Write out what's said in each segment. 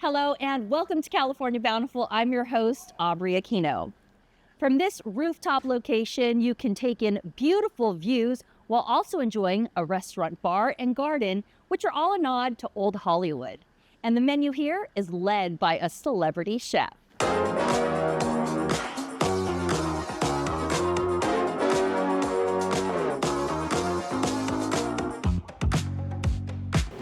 Hello and welcome to California Bountiful. I'm your host, Aubrey Aquino. From this rooftop location, you can take in beautiful views while also enjoying a restaurant, bar, and garden, which are all a nod to old Hollywood. And the menu here is led by a celebrity chef.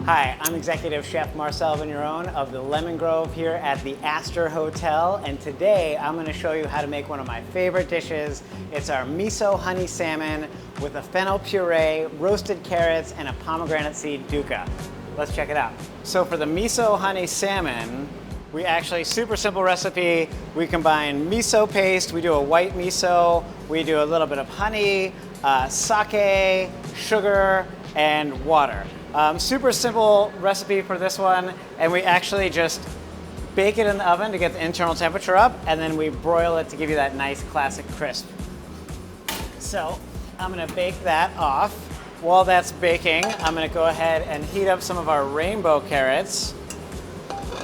Hi, I'm Executive Chef Marcel Vigneron of the Lemon Grove here at the Aster Hotel, and today I'm going to show you how to make one of my favorite dishes. It's our miso honey salmon with a fennel puree, roasted carrots, and a pomegranate seed dukkha. Let's check it out. So for the miso honey salmon, we actually, super simple recipe. We combine miso paste, we do a white miso, we do a little bit of honey, sake, sugar, and water. Super simple recipe for this one, and we actually just bake it in the oven to get the internal temperature up, and then we broil it to give you that nice classic crisp. So I'm gonna bake that off. While that's baking, I'm gonna go ahead and heat up some of our rainbow carrots.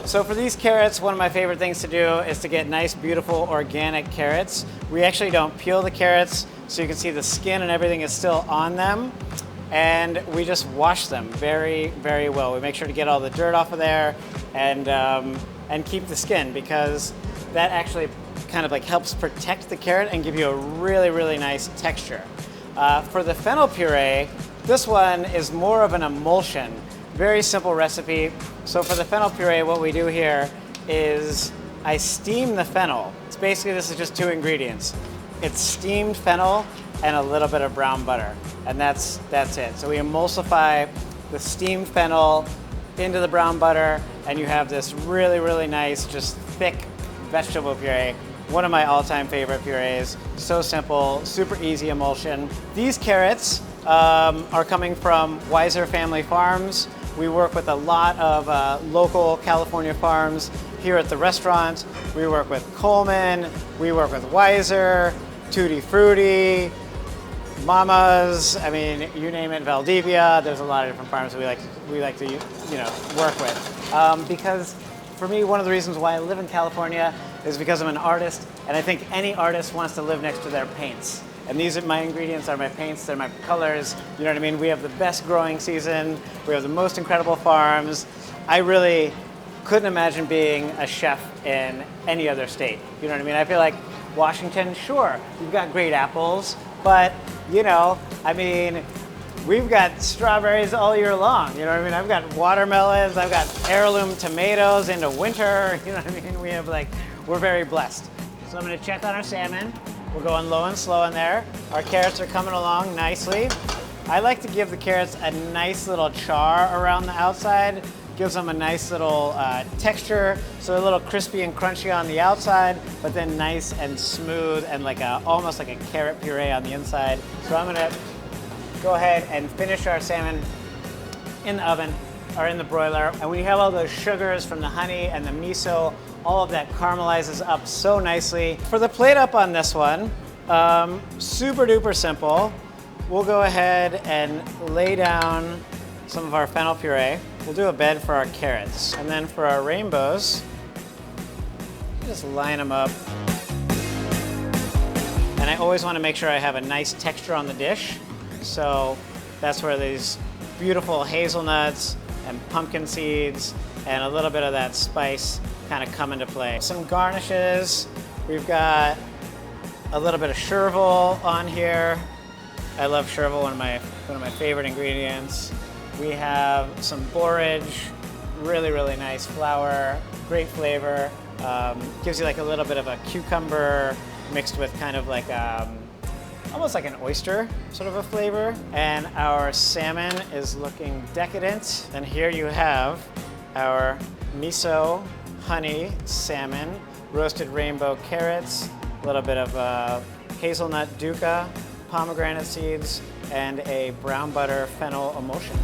So for these carrots, one of my favorite things to do is to get nice, beautiful, organic carrots. We actually don't peel the carrots, so you can see the skin and everything is still on them. And we just wash them very, very well. We make sure to get all the dirt off of there and keep the skin, because that actually kind of like helps protect the carrot and give you a really, really nice texture. For the fennel puree, this one is more of an emulsion. Very simple recipe. So for the fennel puree, what we do here is I steam the fennel. It's basically, this is just two ingredients. It's steamed fennel and a little bit of brown butter, and that's it. So we emulsify the steamed fennel into the brown butter, and you have this really, really nice, just thick vegetable puree. One of my all-time favorite purees. So simple, super easy emulsion. These carrots are coming from Weiser Family Farms. We work with a lot of local California farms here at the restaurant. We work with Coleman, we work with Weiser, Tutti Frutti, Mama's, I mean, you name it, Valdivia. There's a lot of different farms that we like to work with. Because for me, one of the reasons why I live in California is because I'm an artist, and I think any artist wants to live next to their paints. And these are my ingredients, are my paints, they're my colors, you know what I mean? We have the best growing season, we have the most incredible farms. I really couldn't imagine being a chef in any other state, you know what I mean? I feel like Washington, sure, you've got great apples, but you know, I mean, we've got strawberries all year long, you know what I mean? I've got watermelons, I've got heirloom tomatoes into winter, you know what I mean? We have we're very blessed. So I'm gonna check on our salmon. We're going low and slow in there. Our carrots are coming along nicely. I like to give the carrots a nice little char around the outside. Gives them a nice little texture, so they're a little crispy and crunchy on the outside, but then nice and smooth and almost like a carrot puree on the inside. So I'm gonna go ahead and finish our salmon in the oven or in the broiler. And when you have all those sugars from the honey and the miso, all of that caramelizes up so nicely. For the plate up on this one, super duper simple. We'll go ahead and lay down some of our fennel puree. We'll do a bed for our carrots. And then for our rainbows, just line them up. And I always want to make sure I have a nice texture on the dish. So that's where these beautiful hazelnuts and pumpkin seeds and a little bit of that spice kind of come into play. Some garnishes. We've got a little bit of chervil on here. I love chervil, one of my favorite ingredients. We have some borage, really, really nice flour, great flavor. Gives you a little bit of a cucumber mixed with kind of almost like an oyster sort of a flavor. And our salmon is looking decadent. And here you have our miso honey salmon, roasted rainbow carrots, a little bit of hazelnut dukkha, pomegranate seeds, and a brown butter fennel emulsion.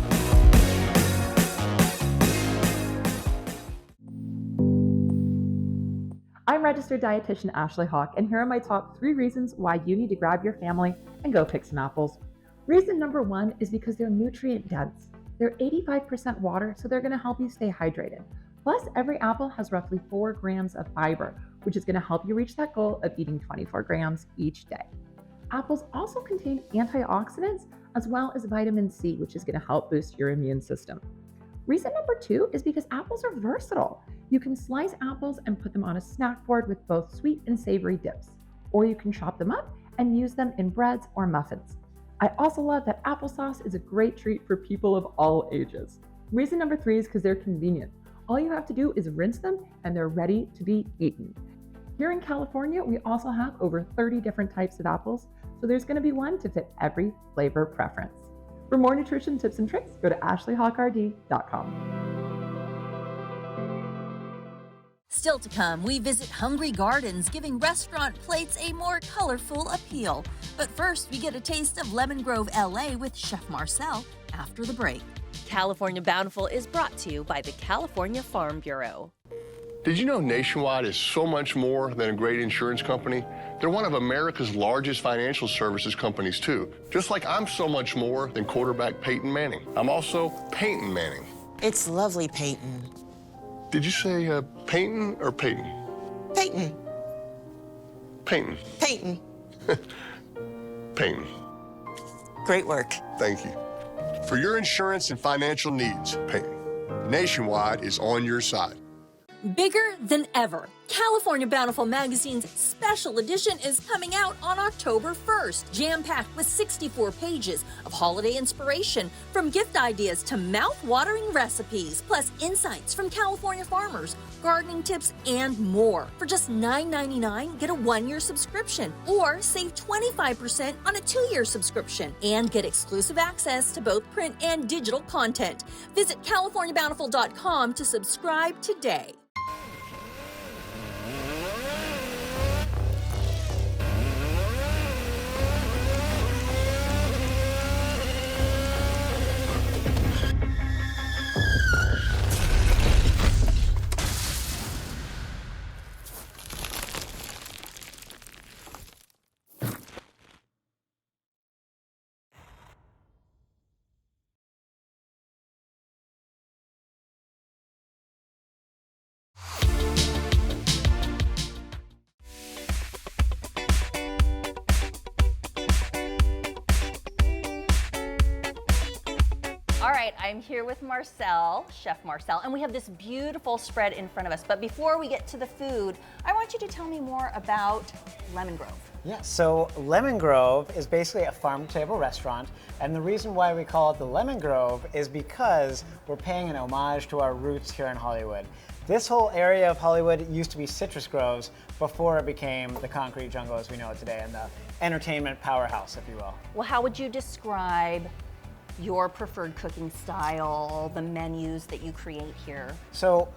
I'm registered dietitian Ashley Hawk, and here are my top 3 reasons why you need to grab your family and go pick some apples. Reason number 1 is because they're nutrient dense. They're 85% water, so they're going to help you stay hydrated. Plus, every apple has roughly 4 grams of fiber, which is going to help you reach that goal of eating 24 grams each day. Apples also contain antioxidants as well as vitamin C, which is going to help boost your immune system. Reason number 2 is because apples are versatile. You can slice apples and put them on a snack board with both sweet and savory dips, or you can chop them up and use them in breads or muffins. I also love that applesauce is a great treat for people of all ages. Reason number 3 is because they're convenient. All you have to do is rinse them and they're ready to be eaten. Here in California, we also have over 30 different types of apples, so there's going to be one to fit every flavor preference. For more nutrition tips and tricks, go to ashleyhawkrd.com. Still to come, we visit Hungry Gardens, giving restaurant plates a more colorful appeal. But first, we get a taste of Lemon Grove, LA with Chef Marcel after the break. California Bountiful is brought to you by the California Farm Bureau. Did you know Nationwide is so much more than a great insurance company? They're one of America's largest financial services companies, too. Just like I'm so much more than quarterback Peyton Manning. I'm also Peyton Manning. It's lovely, Peyton. Did you say Peyton or Peyton? Peyton. Peyton. Peyton. Peyton. Great work. Thank you. For your insurance and financial needs, Peyton, Nationwide is on your side. Bigger than ever, California Bountiful Magazine's special edition is coming out on October 1st, jam-packed with 64 pages of holiday inspiration, from gift ideas to mouth-watering recipes, plus insights from California farmers, gardening tips, and more. For just $9.99, get a 1-year subscription, or save 25% on a 2-year subscription, and get exclusive access to both print and digital content. Visit CaliforniaBountiful.com to subscribe today. All right, I'm here with Marcel, Chef Marcel, and we have this beautiful spread in front of us. But before we get to the food, I want you to tell me more about Lemon Grove. Yeah, so Lemon Grove is basically a farm-to-table restaurant, and the reason why we call it the Lemon Grove is because we're paying an homage to our roots here in Hollywood. This whole area of Hollywood used to be citrus groves before it became the concrete jungle as we know it today, and the entertainment powerhouse, if you will. Well, how would you describe your preferred cooking style, the menus that you create here? So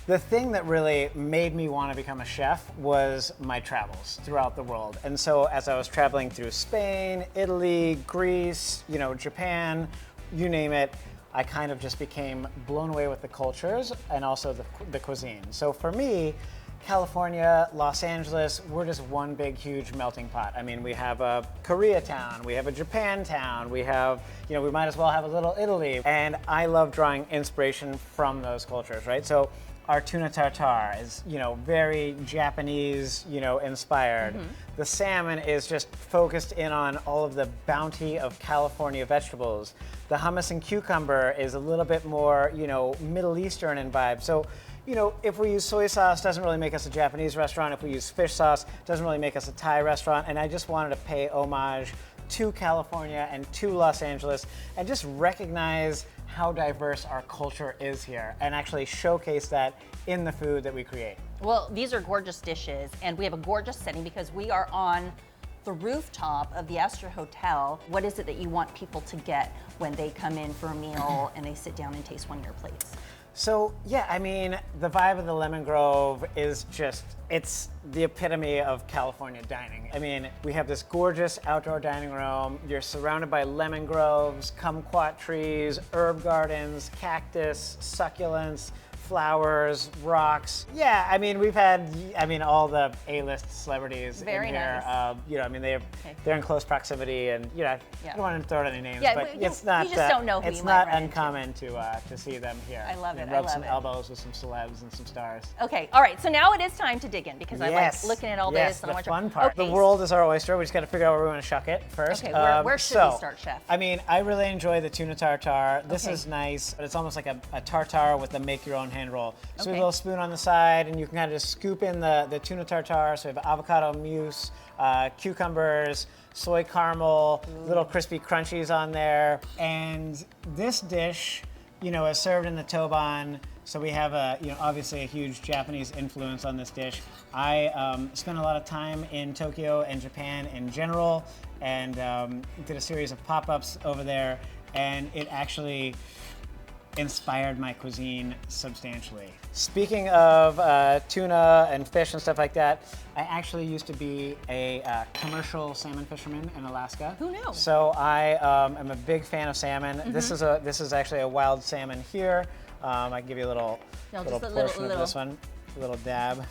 the thing that really made me want to become a chef was my travels throughout the world. And so as I was traveling through Spain, Italy, Greece, Japan, you name it, I kind of just became blown away with the cultures and also the cuisine. So for me, California, Los Angeles, we're just one big, huge melting pot. I mean, we have a Koreatown, we have a Japantown, we have, we might as well have a little Italy. And I love drawing inspiration from those cultures, right? So our tuna tartare is, very Japanese, inspired. Mm-hmm. The salmon is just focused in on all of the bounty of California vegetables. The hummus and cucumber is a little bit more, Middle Eastern in vibe. So, if we use soy sauce, doesn't really make us a Japanese restaurant. If we use fish sauce, doesn't really make us a Thai restaurant. And I just wanted to pay homage to California and to Los Angeles and just recognize how diverse our culture is here and actually showcase that in the food that we create. Well, these are gorgeous dishes, and we have a gorgeous setting because we are on the rooftop of the Aster Hotel. What is it that you want people to get when they come in for a meal and they sit down and taste one of your plates? So, yeah, I mean, the vibe of the Lemon Grove is it's the epitome of California dining. I mean, we have this gorgeous outdoor dining room. You're surrounded by lemon groves, kumquat trees, herb gardens, cactus, succulents, flowers, rocks. Yeah, I mean, we've had, all the A-list celebrities Very in here. nice. They're in close proximity, and I don't want to throw out any names, Yeah, but you it's not. just don't know who it's you might not run into. uncommon to see them here. I love it, I Rub love some it. elbows with some celebs and some stars. Okay, all right, so now it is time to dig in because I like Yes, looking at all yes, this. And I the want fun part. Okay, The world is our oyster. We just got to figure out where we want to shuck it first. Okay, where should we start, Chef? I mean, I really enjoy the tuna tartare. This Okay. is nice, but it's almost like a tartare with a make-your-own hand roll. So we have Okay. a little spoon on the side, and you can kind of just scoop in the tuna tartare. So we have avocado mousse, cucumbers, soy caramel, little crispy crunchies on there. And this dish, is served in the toban. So we have obviously a huge Japanese influence on this dish. I spent a lot of time in Tokyo and Japan in general, and did a series of pop-ups over there, and it actually inspired my cuisine substantially. Speaking of tuna and fish and stuff like that, I actually used to be a commercial salmon fisherman in Alaska. Who knew? So I am a big fan of salmon. This is actually a wild salmon here. I can give you a little just a portion little- of this one, a little dab.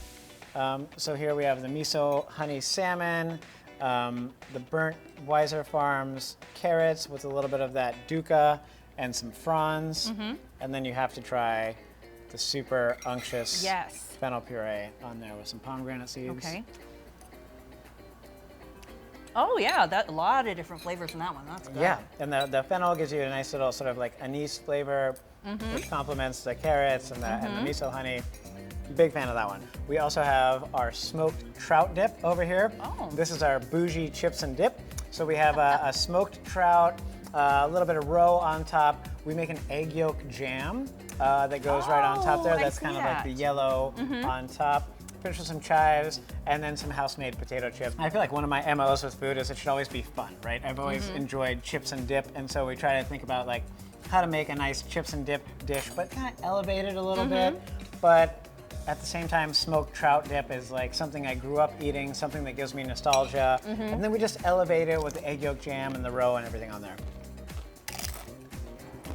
So here we have the miso honey salmon, the burnt Weiser Farms carrots with a little bit of that dukkha and some fronds. And then you have to try the super unctuous Yes. fennel puree on there with some pomegranate seeds. Okay. Oh yeah, a lot of different flavors in that one. That's good. Yeah, and the fennel gives you a nice little sort of like anise flavor, which complements the carrots and the miso honey. Big fan of that one. We also have our smoked trout dip over here. Oh. This is our bougie chips and dip. So we have a smoked trout, a little bit of roe on top. We make an egg yolk jam that goes right on top there. I That's see kind of like the that. yellow on top. Finish with some chives, and then some house-made potato chips. I feel like one of my MOs with food is it should always be fun, right? I've always enjoyed chips and dip, and so we try to think about like how to make a nice chips and dip dish, but kind of elevate it a little bit. But at the same time, smoked trout dip is like something I grew up eating, something that gives me nostalgia, and then we just elevate it with the egg yolk jam and the roe and everything on there.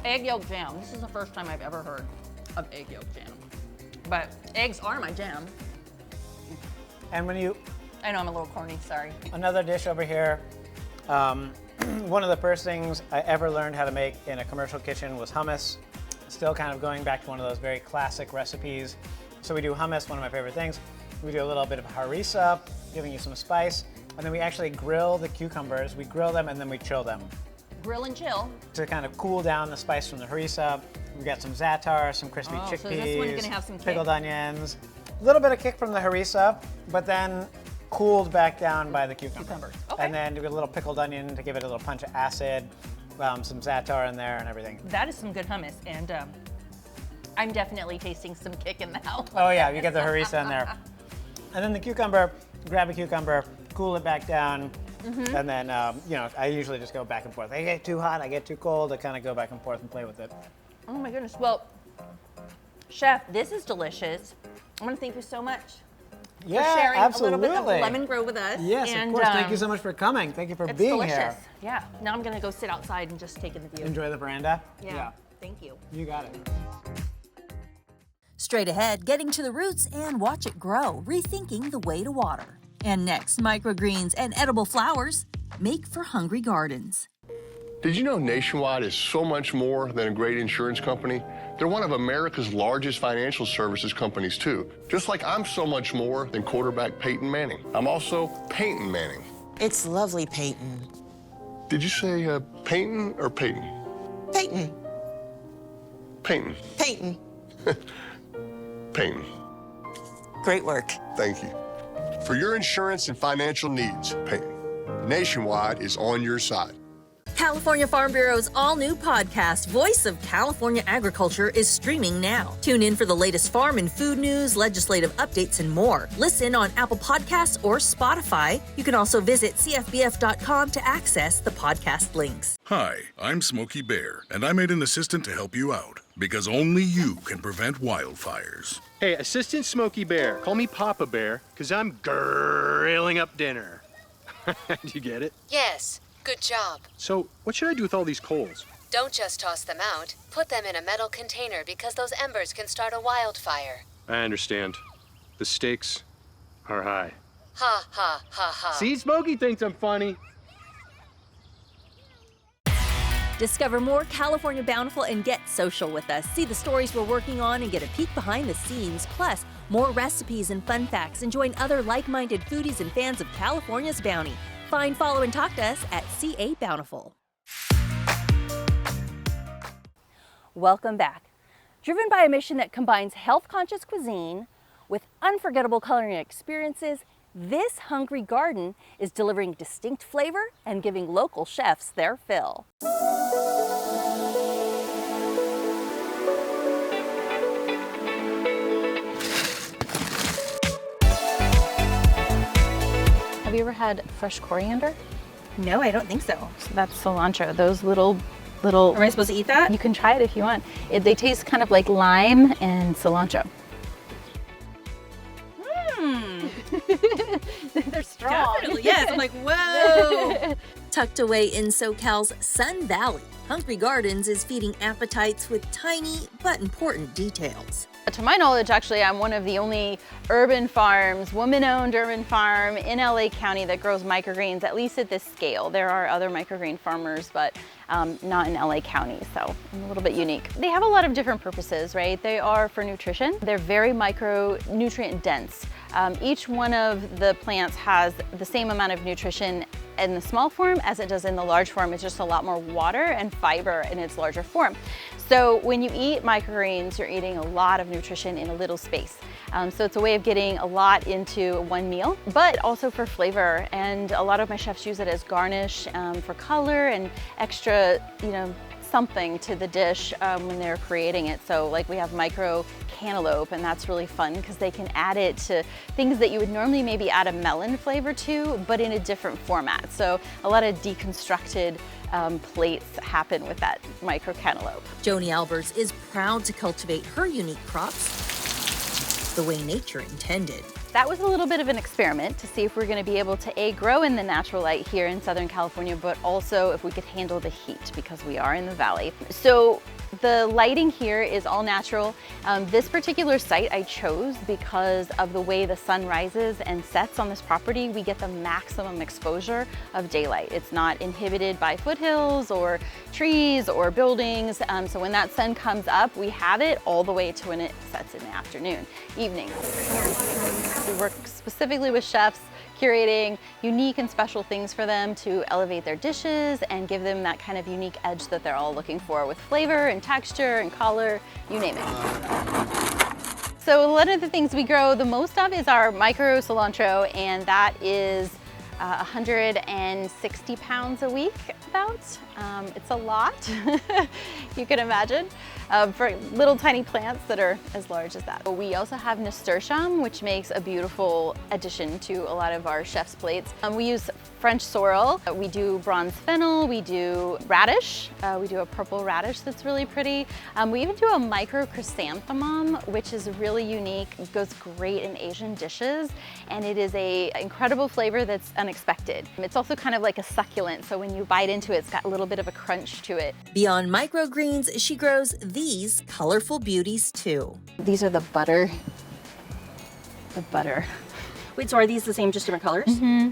Egg yolk jam. This is the first time I've ever heard of egg yolk jam. But eggs are my jam. And when you I know I'm a little corny, sorry. Another dish over here. One of the first things I ever learned how to make in a commercial kitchen was hummus. Still kind of going back to one of those very classic recipes. So we do hummus, one of my favorite things. We do a little bit of harissa, giving you some spice. And then we actually grill the cucumbers. We grill them and then we chill them Grill and chill. to kind of cool down the spice from the harissa. We've got some za'atar, some crispy Oh, so chickpeas, this one's gonna have some kick. pickled onions. A little bit of kick from the harissa, but then cooled back down by the cucumbers. Okay. And then do a little pickled onion to give it a little punch of acid, some za'atar in there and everything. That is some good hummus, and I'm definitely tasting some kick in that one. Oh yeah, you get the harissa in there. And then the cucumber, grab a cucumber, cool it back down, and then, I usually just go back and forth. I get too hot, I get too cold, I kind of go back and forth and play with it. Oh my goodness. Well, Chef, this is delicious. I want to thank you so much Yeah, for sharing absolutely. a little bit of lemon grow with us. Yes, and, of course. Thank you so much for coming. Thank you for It's being delicious. here. Yeah. Now I'm going to go sit outside and just take in the view. Enjoy the veranda. Yeah. Thank you. You got it. Straight ahead, getting to the roots and watch it grow, rethinking the way to water. And next, microgreens and edible flowers make for hungry gardens. Did you know Nationwide is so much more than a great insurance company? They're one of America's largest financial services companies, too. Just like I'm so much more than quarterback Peyton Manning. I'm also Peyton Manning. It's lovely, Peyton. Did you say Peyton or Peyton? Peyton. Peyton. Peyton. Peyton. Great work. Thank you. For your insurance and financial needs, Peyton, Nationwide is on your side. California Farm Bureau's all-new podcast, Voice of California Agriculture, is streaming now. Tune in for the latest farm and food news, legislative updates, and more. Listen on Apple Podcasts or Spotify. You can also visit cfbf.com to access the podcast links. Hi, I'm Smokey Bear, and I made an assistant to help you out, because only you can prevent wildfires. Hey, Assistant Smokey Bear. Call me Papa Bear, because I'm grilling up dinner. Do you get it? Yes, good job. So, what should I do with all these coals? Don't just toss them out. Put them in a metal container because those embers can start a wildfire. I understand. The stakes are high. Ha ha ha ha. See, Smokey thinks I'm funny. Discover more California Bountiful and get social with us. See the stories we're working on and get a peek behind the scenes. Plus, more recipes and fun facts, and join other like-minded foodies and fans of California's bounty. Find, follow, and talk to us at CA Bountiful. Welcome back. Driven by a mission that combines health-conscious cuisine with unforgettable culinary experiences, this hungry garden is delivering distinct flavor and giving local chefs their fill. Have you ever had fresh coriander? No, I don't think so. So that's cilantro. Those little. Am I supposed to eat that? You can try it if you want. They taste kind of like lime and cilantro. They're strong. Definitely, yes. I'm like, whoa. Tucked away in SoCal's Sun Valley, Hungry Gardens is feeding appetites with tiny but important details. To my knowledge, actually, I'm one of the only urban farms, woman-owned urban farm in LA County that grows microgreens, at least at this scale. There are other microgreen farmers, but not in LA County, so I'm a little bit unique. They have a lot of different purposes, right? They are for nutrition. They're very micronutrient dense. Each one of the plants has the same amount of nutrition in the small form as it does in the large form. It's just a lot more water and fiber in its larger form. So when you eat microgreens, you're eating a lot of nutrition in a little space. So it's a way of getting a lot into one meal, but also for flavor. And a lot of my chefs use it as garnish for color and extra, something to the dish when they're creating it. So like we have micro cantaloupe, and that's really fun because they can add it to things that you would normally maybe add a melon flavor to, but in a different format. So a lot of deconstructed plates happen with that micro cantaloupe. Joni Albers is proud to cultivate her unique crops the way nature intended. That was a little bit of an experiment to see if we're going to be able to grow in the natural light here in Southern California, but also if we could handle the heat because we are in the valley. So the lighting here is all natural. This particular site I chose because of the way the sun rises and sets on this property. We get the maximum exposure of daylight. It's not inhibited by foothills or trees or buildings. So when that sun comes up, we have it all the way to when it sets in the afternoon, evening. We work specifically with chefs, curating unique and special things for them to elevate their dishes and give them that kind of unique edge that they're all looking for with flavor and texture and color, you name it. So one of the things we grow the most of is our micro cilantro, and that is 160 pounds a week about. It's a lot, you can imagine, for little tiny plants that are as large as that. We also have nasturtium, which makes a beautiful addition to a lot of our chef's plates. We use French sorrel, we do bronze fennel, we do radish, we do a purple radish that's really pretty. We even do a micro chrysanthemum, which is really unique. It goes great in Asian dishes, and it is an incredible flavor that's unexpected. It's also kind of like a succulent, so when you bite into it, it's got a little bit of a crunch to it. Beyond microgreens, she grows these colorful beauties too. These are the butter. Wait, so are these the same, just different colors? Mm-hmm.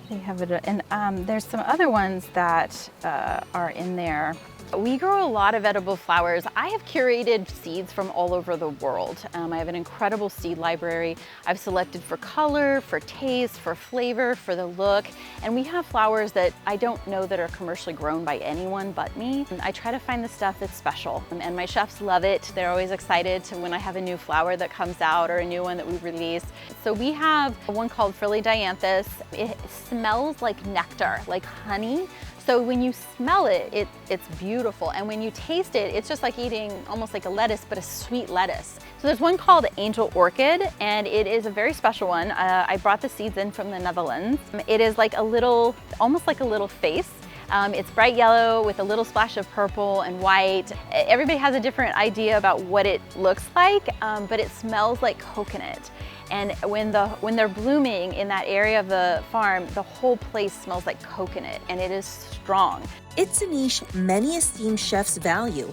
They have it, and there's some other ones that are in there. We grow a lot of edible flowers. I have curated seeds from all over the world. I have an incredible seed library. I've selected for color, for taste, for flavor, for the look, and we have flowers that I don't know that are commercially grown by anyone but me. And I try to find the stuff that's special, and my chefs love it. They're always excited to when I have a new flower that comes out or a new one that we release. So we have one called Frilly dianthus. It smells like nectar, like honey. So when you smell it, it's beautiful. And when you taste it, it's just like eating almost like a lettuce, but a sweet lettuce. So there's one called Angel Orchid, and it is a very special one. I brought the seeds in from the Netherlands. It is like a little, almost like a little face. It's bright yellow with a little splash of purple and white. Everybody has a different idea about what it looks like, but it smells like coconut. And when they're blooming in that area of the farm, the whole place smells like coconut, and it is strong. It's a niche many esteemed chefs value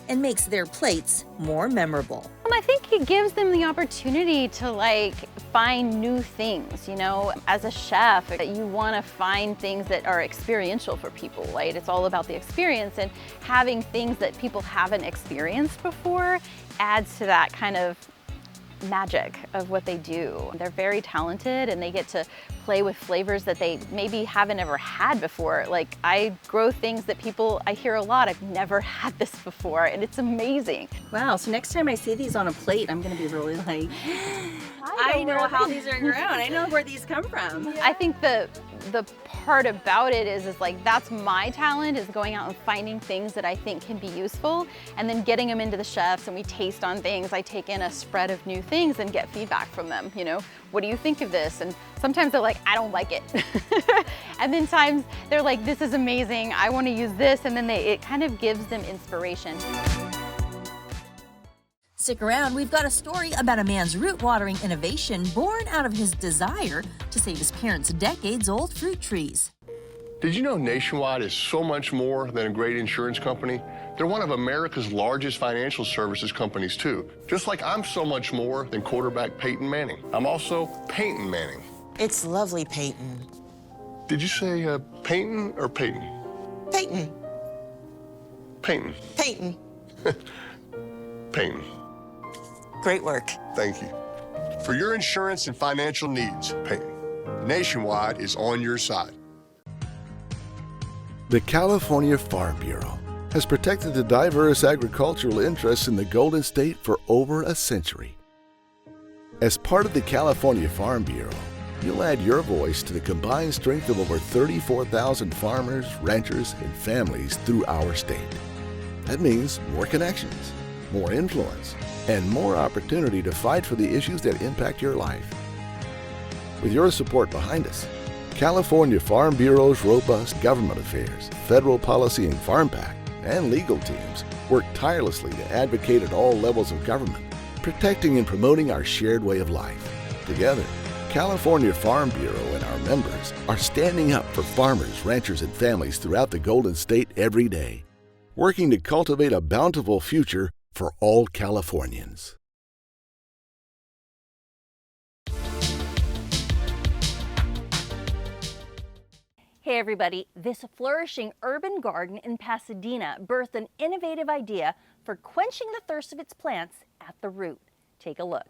and makes their plates more memorable. I think it gives them the opportunity to find new things, you know. As a chef, you want to find things that are experiential for people, right? It's all about the experience, and having things that people haven't experienced before adds to that kind of magic of what they do. They're very talented, and they get to play with flavors that they maybe haven't ever had before. Like, I grow things that I hear a lot, I've never had this before, and it's amazing. Wow, so next time I see these on a plate, I'm gonna be really like, I know how these are grown. I know where these come from. Yeah. I think the part about it is that's my talent, is going out and finding things that I think can be useful, and then getting them into the chefs, and we taste on things. I take in a spread of new things and get feedback from them, you know. What do you think of this? And sometimes they're like, I don't like it. And then times they're like, this is amazing, I want to use this, and then it kind of gives them inspiration. Stick around, we've got a story about a man's root watering innovation born out of his desire to save his parents' decades-old fruit trees. Did you know Nationwide is so much more than a great insurance company? They're one of America's largest financial services companies, too. Just like I'm so much more than quarterback Peyton Manning. I'm also Peyton Manning. It's lovely, Peyton. Did you say Peyton or Peyton? Peyton. Peyton. Peyton. Peyton. Great work. Thank you. For your insurance and financial needs, Peyton, Nationwide is on your side. The California Farm Bureau has protected the diverse agricultural interests in the Golden State for over a century. As part of the California Farm Bureau, you'll add your voice to the combined strength of over 34,000 farmers, ranchers, and families through our state. That means more connections, more influence, and more opportunity to fight for the issues that impact your life. With your support behind us, California Farm Bureau's robust government affairs, federal policy and farm pact, and legal teams work tirelessly to advocate at all levels of government, protecting and promoting our shared way of life. Together, California Farm Bureau and our members are standing up for farmers, ranchers, and families throughout the Golden State every day, working to cultivate a bountiful future for all Californians. Hey everybody, this flourishing urban garden in Pasadena birthed an innovative idea for quenching the thirst of its plants at the root. Take a look.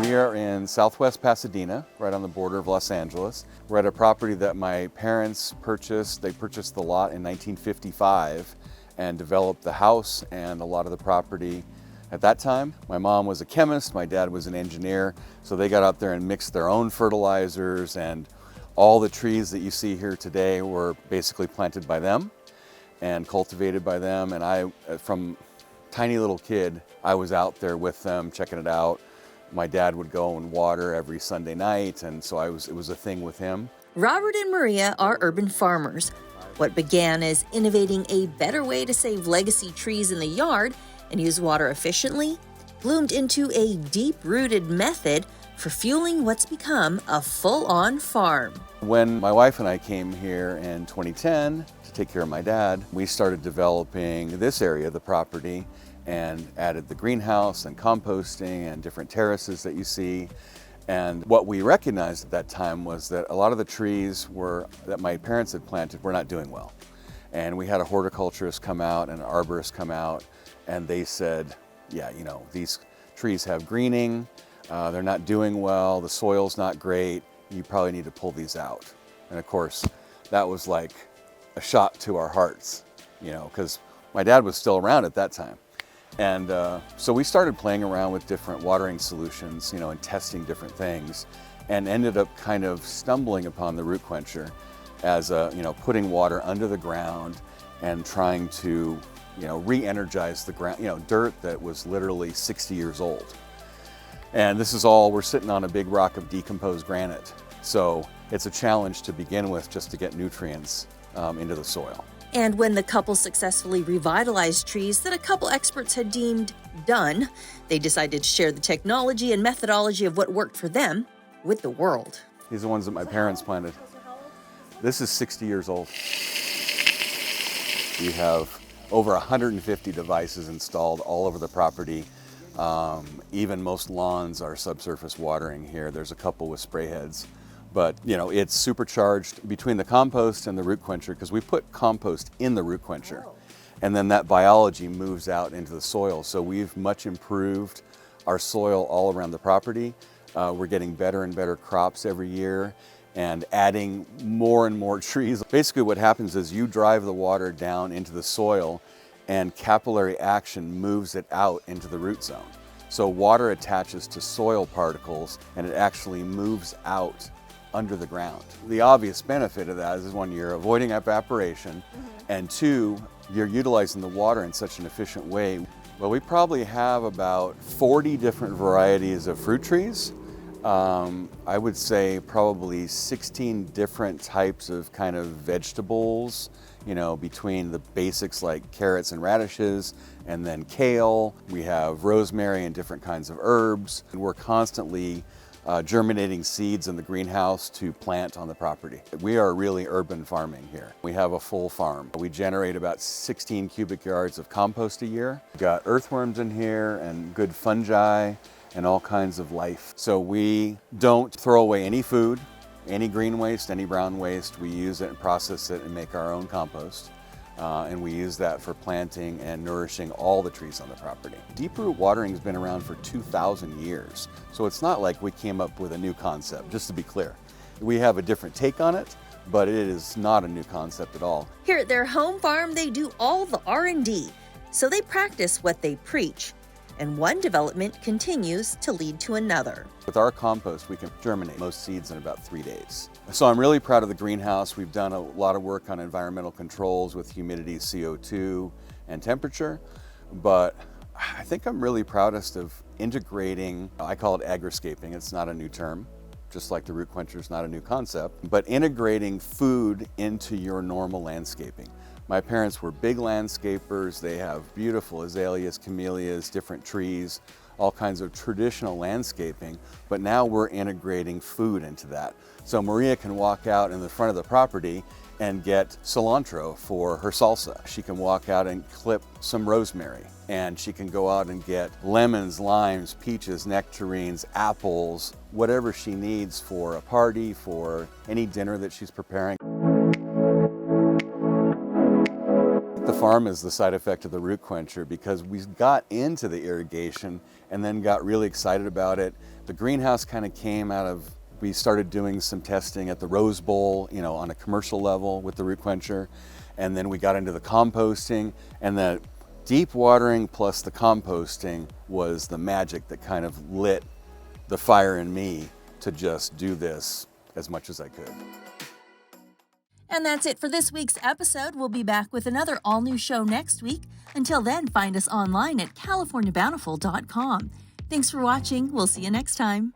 We are in southwest Pasadena, right on the border of Los Angeles. We're at a property that my parents purchased. They purchased the lot in 1955 and developed the house and a lot of the property at that time. My mom was a chemist, my dad was an engineer, so they got out there and mixed their own fertilizers, and all the trees that you see here today were basically planted by them and cultivated by them. And I, from tiny little kid, I was out there with them checking it out. My dad would go and water every Sunday night, and so it was a thing with him. Robert and Maria are urban farmers. What began as innovating a better way to save legacy trees in the yard and use water efficiently bloomed into a deep-rooted method for fueling what's become a full-on farm. When my wife and I came here in 2010 to take care of my dad, we started developing this area of the property and added the greenhouse and composting and different terraces that you see. And what we recognized at that time was that a lot of the trees that my parents had planted were not doing well. And we had a horticulturist come out and an arborist come out, and they said, yeah, you know, these trees have greening, they're not doing well, the soil's not great, you probably need to pull these out. And of course, that was like a shot to our hearts, you know, because my dad was still around at that time. And so we started playing around with different watering solutions, you know, and testing different things, and ended up kind of stumbling upon the root quencher as putting water under the ground and trying to, you know, re-energize the ground, you know, dirt that was literally 60 years old. And this is all, we're sitting on a big rock of decomposed granite. So it's a challenge to begin with just to get nutrients into the soil. And when the couple successfully revitalized trees that a couple experts had deemed done, they decided to share the technology and methodology of what worked for them with the world. These are the ones that my parents planted. This is 60 years old. We have over 150 devices installed all over the property. Even most lawns are subsurface watering here. There's a couple with spray heads. But, you know, it's supercharged between the compost and the root quencher, because we put compost in the root quencher. And then that biology moves out into the soil. So we've much improved our soil all around the property. We're getting better and better crops every year and adding more and more trees. Basically what happens is you drive the water down into the soil and capillary action moves it out into the root zone. So water attaches to soil particles and it actually moves out under the ground. The obvious benefit of that is, one, you're avoiding evaporation, and two, you're utilizing the water in such an efficient way. Well, we probably have about 40 different varieties of fruit trees. I would say probably 16 different types of kind of vegetables, you know, between the basics like carrots and radishes, and then kale. We have rosemary and different kinds of herbs. And we're constantly germinating seeds in the greenhouse to plant on the property. We are really urban farming here. We have a full farm. We generate about 16 cubic yards of compost a year. We've got earthworms in here and good fungi and all kinds of life. So we don't throw away any food, any green waste, any brown waste. We use it and process it and make our own compost. And we use that for planting and nourishing all the trees on the property. Deep root watering has been around for 2,000 years. So it's not like we came up with a new concept, just to be clear. We have a different take on it, but it is not a new concept at all. Here at their home farm, they do all the R&D, so they practice what they preach. And one development continues to lead to another. With our compost, we can germinate most seeds in about 3 days. So I'm really proud of the greenhouse. We've done a lot of work on environmental controls with humidity, CO2, and temperature. But I think I'm really proudest of integrating, I call it agriscaping. It's not a new term, just like the root quencher is not a new concept, but integrating food into your normal landscaping. My parents were big landscapers. They have beautiful azaleas, camellias, different trees, all kinds of traditional landscaping, but now we're integrating food into that. So Maria can walk out in the front of the property and get cilantro for her salsa. She can walk out and clip some rosemary, and she can go out and get lemons, limes, peaches, nectarines, apples, whatever she needs for a party, for any dinner that she's preparing. The farm is the side effect of the root quencher because we got into the irrigation and then got really excited about it. The greenhouse kind of came out of, we started doing some testing at the Rose Bowl, you know, on a commercial level with the root quencher. And then we got into the composting, and the deep watering plus the composting was the magic that kind of lit the fire in me to just do this as much as I could. And that's it for this week's episode. We'll be back with another all-new show next week. Until then, find us online at californiabountiful.com. Thanks for watching. We'll see you next time.